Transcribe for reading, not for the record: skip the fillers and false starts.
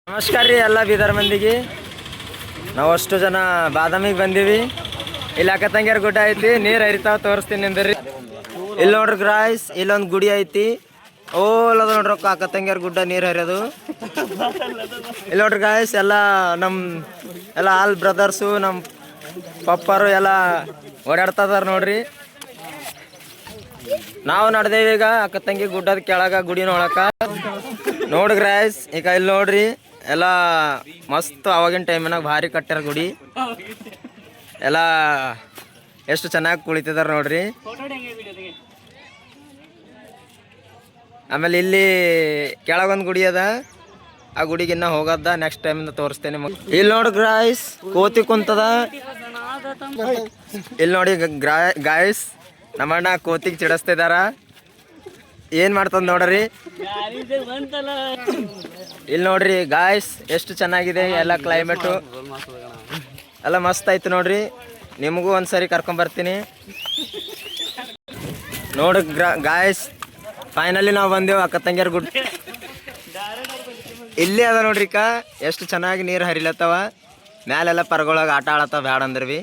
ನಮಸ್ಕಾರ ರೀ ಎಲ್ಲ ಬೀದರ್ ಮಂದಿಗೆ. ನಾವು ಅಷ್ಟು ಜನ ಬಾದಾಮಿಗೆ ಬಂದೀವಿ. ಇಲ್ಲಿ ಅಕ್ಕ ತಂಗಿಯರ ಗುಡ್ಡ ಐತಿ, ನೀರು ಹರಿತಾವ, ತೋರಿಸ್ತೀನಿ ನಿಂದ್ರಿ. ಇಲ್ಲಿ ನೋಡ್ರಿ ಗ್ರಾಯ್ಸ್, ಇಲ್ಲೊಂದು ಗುಡಿ ಐತಿ. ಓಲ್ ಅದ ನೋಡ್ರಿ ಅಕ್ಕ ತಂಗಿಯರ ಗುಡ್ಡ ನೀರು ಹರಿಯೋದು. ಇಲ್ಲಿ ನೋಡ್ರಿ ಗಾಯ್ಸ್, ಎಲ್ಲ ಎಲ್ಲ ಆಲ್ ಬ್ರದರ್ಸು, ನಮ್ಮ ಪಪ್ಪರು ಎಲ್ಲ ಓಡಾಡ್ತದಾರ ನೋಡ್ರಿ. ನಾವು ನಡೆದೇವಿ ಈಗ ಅಕ್ಕ ತಂಗಿ ಗುಡ್ಡದ ಕೆಳಗ ಗುಡಿ ನೋಡಕ. ನೋಡ್ರಿ ಗ್ರಾಯ್ಸ್, ಈಗ ಇಲ್ಲಿ ನೋಡ್ರಿ ಎಲ್ಲ ಮಸ್ತ್ ಅವಾಗಿನ ಟೈಮಿನಾಗ ಭಾರಿ ಕಟ್ಟ್ಯಾರ ಗುಡಿ. ಎಲ್ಲ ಎಷ್ಟು ಚೆನ್ನಾಗಿ ಕುಳಿತಿದಾರ ನೋಡ್ರಿ. ಆಮೇಲೆ ಇಲ್ಲಿ ಕೆಳಗೊಂದು ಗುಡಿ ಅದ, ಆ ಗುಡಿಗೆ ಇನ್ನ ಹೋಗದ ನೆಕ್ಸ್ಟ್ ಟೈಮಿಂದ ತೋರಿಸ್ತೇನೆ. ಇಲ್ಲಿ ನೋಡ್ರಿ ಗ್ರಾಯ್ಸ್, ಕೋತಿ ಕುಂತದ. ಇಲ್ಲಿ ನೋಡಿ ಗಾಯ್ಸ್, ನಮ್ಮಣ್ಣ ಕೋತಿಗೆ ಚಿಡಿಸ್ತಿದಾರ. ಏನ್ ಮಾಡ್ತದ ನೋಡ್ರಿ. ಇಲ್ಲಿ ನೋಡ್ರಿ ಗಾಯ್ಸ್, ಎಷ್ಟು ಚೆನ್ನಾಗಿದೆ ಎಲ್ಲ ಕ್ಲೈಮೇಟು, ಎಲ್ಲ ಮಸ್ತ್ ಐತೆ ನೋಡ್ರಿ. ನಿಮಗೂ ಒಂದ್ಸರಿ ಕರ್ಕೊಂಬರ್ತೀನಿ ನೋಡ್ರಿ ಗಾಯ್ಸ್. ಫೈನಲಿ ನಾವು ಬಂದೆವು ಅಕ್ಕ ತಂಗಿಯರ ಗುಡ್ಡ. ಇಲ್ಲಿ ಅದ ನೋಡ್ರಿ ಎಷ್ಟು ಚೆನ್ನಾಗಿ ನೀರು ಹರಿಲತ್ತವ. ಮ್ಯಾಲೆಲ್ಲ ಪರಗೊಳಗೆ ಆಟ ಆಡತ್ತವ ಬ್ಯಾಡ ಅಂದ್ರಿ.